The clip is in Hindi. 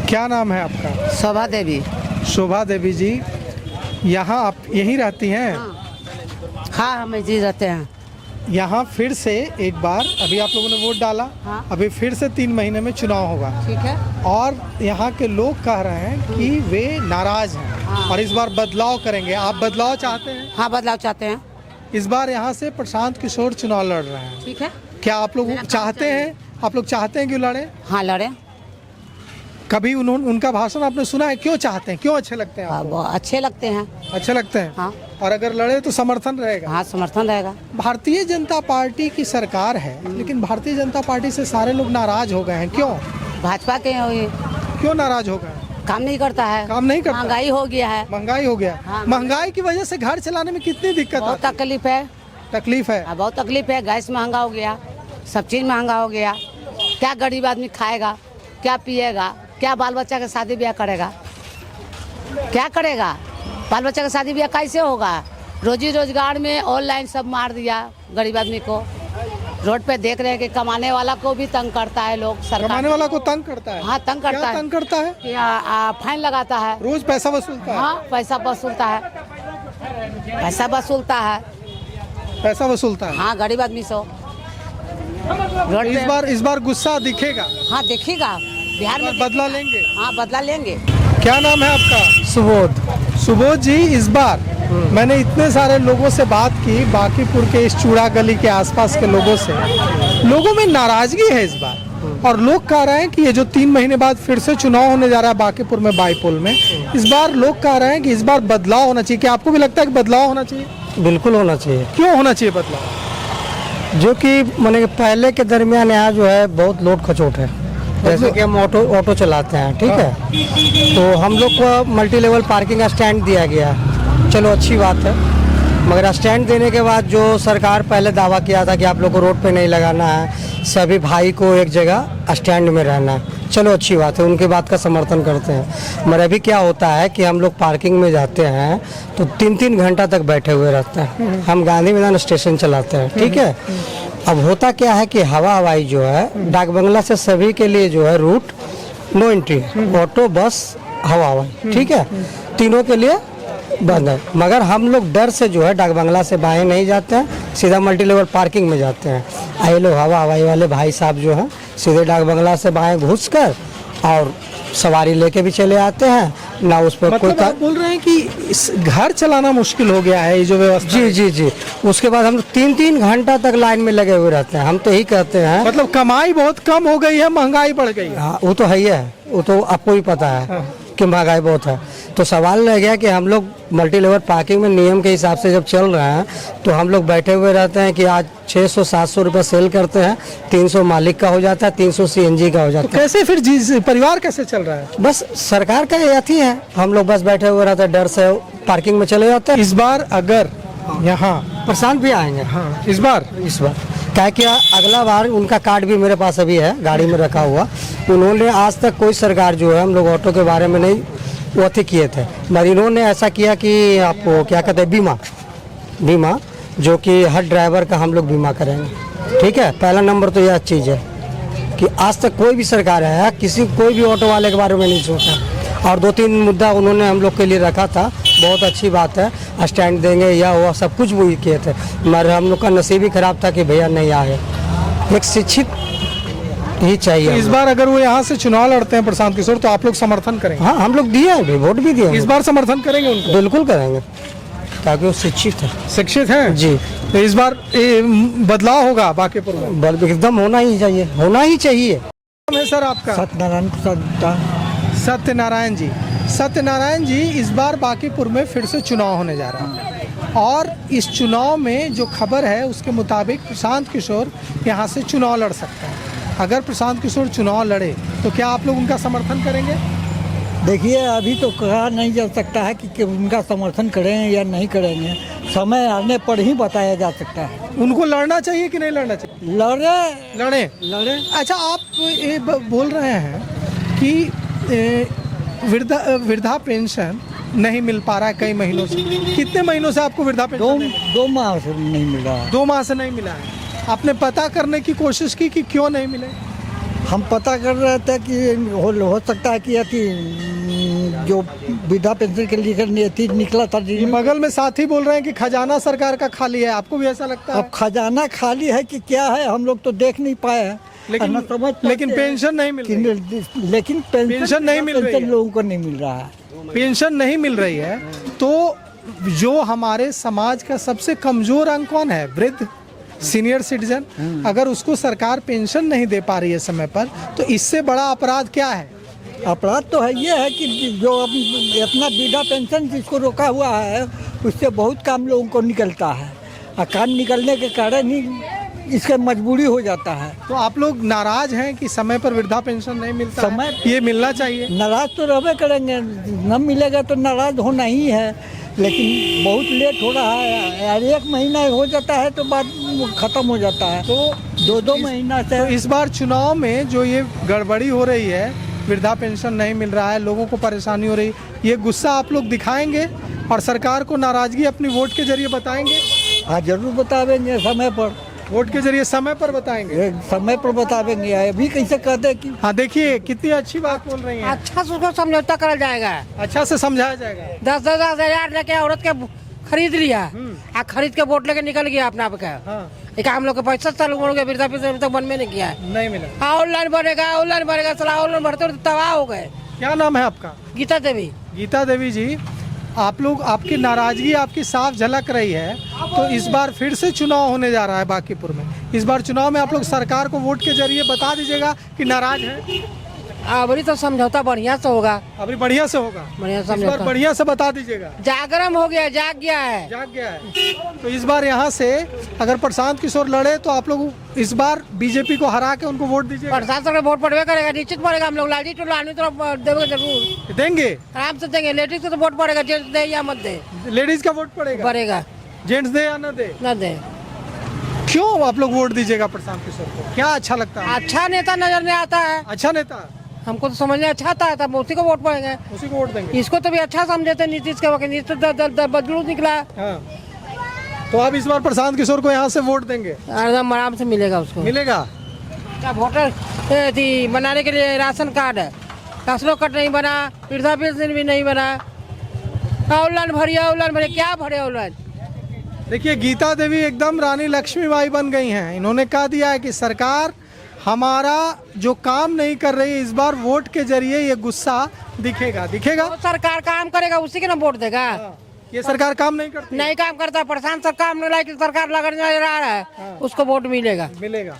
क्या नाम है आपका? शोभा देवी। शोभा देवी जी, यहाँ आप यहीं रहती हैं? हाँ, हम इसी रहते हैं। यहाँ फिर से एक बार, अभी आप लोगों ने वोट डाला, हाँ। अभी फिर से 3 महीने में चुनाव होगा। ठीक है। और यहाँ के लोग कह रहे हैं कि वे नाराज हैं। हाँ। और इस बार बदलाव करेंगे। आप बदलाव चाहते हैं? हाँ, बदलाव चाहते हैं। इस बार यहाँ से प्रशांत किशोर चुनाव लड़ रहे हैं। ठीक है। क्या आप लोग मेरा काम चाहते हैं? आप लोग चाहते हैं कि लड़े? हाँ, लड़े। कभी उनका भाषण आपने सुना है? क्यों चाहते हैं, क्यों अच्छे लगते हैं आपको? वो अच्छे लगते हैं। अच्छे लगते हैं। हाँ। और अगर लड़े तो समर्थन रहेगा? हाँ, समर्थन रहेगा। भारतीय जनता पार्टी की सरकार है, लेकिन भारतीय जनता पार्टी से सारे लोग नाराज हो गए हैं। क्यों? भाजपा के क्यों नाराज हो गए? काम नहीं करता है। काम नहीं करता। महंगाई हो गया है। महंगाई हो गया। हाँ। महंगाई की वजह से घर चलाने में कितनी दिक्कत बहुत आती तकलीफ है। है? तकलीफ है। बहुत तकलीफ है। गैस महंगा हो गया, सब चीज महंगा हो गया। क्या गरीब आदमी खाएगा, क्या पिएगा, क्या बाल बच्चा का शादी ब्याह करेगा, क्या करेगा? बाल बच्चा का शादी ब्याह कैसे होगा? रोजी रोजगार में ऑनलाइन सब मार दिया गरीब आदमी को। रोड पे देख रहे हैं कि कमाने वाला को भी तंग करता है लोग। सरकार कमाने वाला को तंग करता है? हाँ, तंग करता क्या है। तंग करता है? कि फाइन लगाता है। रोज पैसा वसूलता है? हाँ, पैसा वसूलता है। पैसा वसूलता है। पैसा वसूलता है। हाँ, गरीब आदमी से रोड पे। इस बार गुस्सा दिखेगा? हाँ, देखिएगा बिहार में बदला लेंगे? हाँ, बदला लेंगे। क्या नाम है आपका? सुबोध। सुबोध जी, इस बार मैंने इतने सारे लोगों से बात की, बांकीपुर के इस चूड़ा गली के आसपास के लोगों से, लोगों में नाराजगी है इस बार। और लोग कह रहे हैं कि ये जो 3 महीने बाद फिर से चुनाव होने जा रहा है बांकीपुर में, बाईपोल में, इस बार लोग कह रहे हैं कि इस बार बदलाव होना चाहिए। क्या आपको भी लगता है कि बदलाव होना चाहिए? बिल्कुल होना चाहिए। क्यों होना चाहिए बदलाव? जो कि माने पहले के दरमियान यहाँ जो है बहुत लोड खचोट है। जैसे कि हम ऑटो चलाते हैं, ठीक है, तो हम लोग को मल्टी लेवल पार्किंग स्टैंड दिया गया। चलो अच्छी बात है, मगर स्टैंड देने के बाद जो सरकार पहले दावा किया था कि आप लोग को रोड पे नहीं लगाना है, सभी भाई को एक जगह स्टैंड में रहना है। चलो अच्छी बात है, उनके बात का समर्थन करते हैं। मगर अभी क्या होता है कि हम लोग पार्किंग में जाते हैं तो 3-3 घंटा तक बैठे हुए रहते हैं। हम गांधी मैदान स्टेशन चलाते हैं, ठीक है। अब होता क्या है कि हवाई जो है डाक बंगला से सभी के लिए जो है root no entry, auto bus हवाई, ठीक है, तीनों के लिए बंद है। मगर हम लोग डर से जो है डाक बंगला से बाहर नहीं जाते हैं, सीधा मल्टी लेवल पार्किंग में जाते हैं। आए लोग हवाई वाले भाई साहब जो हैं सीधे डाक बंगला से बाहर घुसकर और सवारी लेके भी चले आते हैं ना। उस पर मतलब आप बोल रहे हैं कि इस घर चलाना मुश्किल हो गया है ये जो व्यवस्था? जी जी जी। उसके बाद हम लोग 3-3 घंटा तक लाइन में लगे हुए रहते हैं। हम तो यही कहते हैं, मतलब कमाई बहुत कम हो गई है, महंगाई बढ़ गई है। हाँ, वो तो है ही है, वो तो आपको भी पता है कि महंगाई बहुत है। तो सवाल रह गया कि हम लोग मल्टी लेवल पार्किंग में नियम के हिसाब से जब चल रहे हैं तो हम लोग बैठे हुए रहते हैं कि आज 600-700 रुपये सेल करते हैं, 300 मालिक का हो जाता है, 300 CNG का हो जाता है। कैसे फिर परिवार कैसे चल रहा है? बस सरकार का यही है, हम लोग बस बैठे हुए रहते हैं, डर से पार्किंग में चले जाते हैं। इस बार अगर यहाँ प्रशांत भी आएंगे। हाँ, इस बार क्या क्या अगला बार उनका कार्ड भी मेरे पास अभी है, गाड़ी में रखा हुआ। उन्होंने आज तक कोई सरकार जो है, हम लोग ऑटो के बारे में नहीं वो अथी किए थे, मगर इन्होंने ऐसा किया कि आपको क्या कहते हैं, बीमा जो कि हर ड्राइवर का हम लोग बीमा करेंगे, ठीक है। पहला नंबर तो यह चीज़ है कि आज तक कोई भी सरकार है कोई भी ऑटो वाले के बारे में नहीं सोचा। और 2-3 मुद्दा उन्होंने हम लोग के लिए रखा था, बहुत अच्छी बात है, स्टैंड देंगे या वो सब कुछ वो किए थे, मगर हम लोग का नसीब ही खराब था कि भैया नहीं आए। एक शिक्षित ही चाहिए। तो इस बार अगर वो यहाँ से चुनाव लड़ते हैं प्रशांत किशोर, तो आप लोग समर्थन करेंगे? हाँ, हम लोग दिए हैं, वोट भी दिए। इस बार समर्थन करेंगे उनको? बिल्कुल करेंगे, ताकि वो शिक्षित है। शिक्षित है जी। तो इस बार बदलाव होगा बांकीपुर में? एकदम होना ही चाहिए, होना ही चाहिए। नाम है सर आपका? सत्यनारायण प्रसाद। सत्यनारायण जी। सत्यनारायण जी, इस बार बांकीपुर में फिर से चुनाव होने जा रहा है और इस चुनाव में जो खबर है उसके मुताबिक प्रशांत किशोर यहाँ से चुनाव लड़ सकते हैं। अगर प्रशांत किशोर चुनाव लड़े तो क्या आप लोग उनका समर्थन करेंगे? देखिए, अभी तो कहा नहीं जा सकता है कि उनका समर्थन करें या नहीं करेंगे, समय आने पर ही बताया जा सकता है। उनको लड़ना चाहिए कि नहीं लड़ना चाहिए? लड़े। अच्छा, आप ये बोल रहे हैं कि वृद्धा पेंशन नहीं मिल पा रहा है कई महीनों से। कितने महीनों से आपको वृद्धा पेंशन? 2 माह से नहीं मिल रहा। 2 माह से नहीं मिला है। आपने पता करने की कोशिश की कि क्यों नहीं मिले? हम पता कर रहे थे कि हो सकता है कि जो वृद्धा पेंशन के लिए निकला था ये बगल में साथी बोल रहे हैं कि खजाना सरकार का खाली है, आपको भी ऐसा लगता है? अब खजाना खाली है कि क्या है हम लोग तो देख नहीं पाए हैं। लेकिन पेंशन नहीं मिल रही है। लेकिन पेंशन नहीं मिल रही है। लोगों को नहीं मिल रहा है। पेंशन नहीं मिल रही है तो जो हमारे समाज का सबसे कमजोर अंग कौन है? वृद्ध, सीनियर सिटीजन। अगर उसको सरकार पेंशन नहीं दे पा रही है समय पर, तो इससे बड़ा अपराध क्या है? अपराध तो है ये है कि जो अपना वृद्धा पेंशन जिसको रोका हुआ है उससे बहुत काम लोगों को निकलता है, और काम निकलने के कारण ही इसके मजबूरी हो जाता है। तो आप लोग नाराज हैं कि समय पर वृद्धा पेंशन नहीं मिलता समय ये मिलना चाहिए? नाराज तो रहबे करेंगे, न मिलेगा तो नाराज होना ही है, लेकिन बहुत लेट हो रहा है यार। 1 महीना हो जाता है तो बात खत्म हो जाता है, तो 2 महीना से। तो इस बार चुनाव में जो ये गड़बड़ी हो रही है, वृद्धा पेंशन नहीं मिल रहा है, लोगों को परेशानी हो रही, ये गुस्सा आप लोग दिखाएंगे और सरकार को नाराजगी अपनी वोट के जरिए बताएंगे? हाँ जरूर बतावेंगे, समय पर, वोट के जरिए समय पर बताएंगे। समय पर बतावेंगे। अभी कैसे कहते कि हाँ देखिए कितनी अच्छी बात बोल रही हैं। अच्छा से उसको समझौता करा जाएगा, अच्छा से समझाया जाएगा। 10-10 हजार लेके औरत के खरीद लिया, आ खरीद के वोट लेके निकल गया अपना आपका। हाँ, एक हम लोग के 65 साल उम्र के वृद्धा पेंशन अभी तक बन में नहीं किया है। नहीं मिला। ऑनलाइन बनेगा साला ऑनलाइन भरते हुए तबाह हो गए। क्या नाम है आपका? गीता देवी। गीता देवी जी, आप लोग, आपकी नाराजगी आपकी साफ झलक रही है। तो इस बार फिर से चुनाव होने जा रहा है बांकीपुर में। इस बार चुनाव में आप लोग सरकार को वोट के जरिए बता दीजिएगा कि नाराज है। अभी तो समझौता बढ़िया से होगा, अभी बढ़िया से होगा। बढ़िया इस बार समझौता। बढ़िया से बता दीजिएगा। जागरण हो गया, जाग गया है। जाग गया है। तो इस बार यहाँ से अगर प्रशांत किशोर लड़े तो आप लोग इस बार बीजेपी को हरा के उनको वोट दीजिएगा? प्रशासन का वोट पड़वे करेगा, निश्चित पड़ेगा। हम लोग लालजी टोला आने तो देंगे जरूर, देंगे, आराम से देंगे। लेडीज को तो वोट पड़ेगा, जेंट्स दे या मत दे, लेडीज का वोट पड़ेगा, पड़ेगा। जेंट्स दे या न दे, न दे। क्यों आप लोग वोट दीजिएगा प्रशांत किशोर को? क्या अच्छा लगता है? अच्छा नेता नजर नहीं आता है अच्छा नेता हमको, तो समझ में अच्छा आता है, तब उसी को वोट पड़ेंगे। उसी को वोट देंगे। इसको तो भी अच्छा समझे थे नीतीश के वक्त, नीतीश तो बदलू निकला। हाँ, तो आप इस बार प्रशांत किशोर को यहाँ से वोट देंगे? एकदम आराम से मिलेगा उसको। मिलेगा। क्या वोटर थी बनाने के लिए राशन कार्ड है, फसलों कट नहीं बना, वृद्धा पेंशन भी नहीं बना। ऑनलाइन भरिए, क्या भरे ऑनलाइन? देखिए गीता देवी एकदम रानी लक्ष्मीबाई बन गई हैं। इन्होंने कह दिया है कि सरकार हमारा जो काम नहीं कर रही है, इस बार वोट के जरिए ये गुस्सा दिखेगा। तो सरकार काम करेगा, उसी के ना वोट देगा। ये सरकार काम नहीं करती, नहीं काम करता, प्रशांत सरकार नहीं लायक सरकार लगा रहा है, उसको वोट मिलेगा। मिलेगा।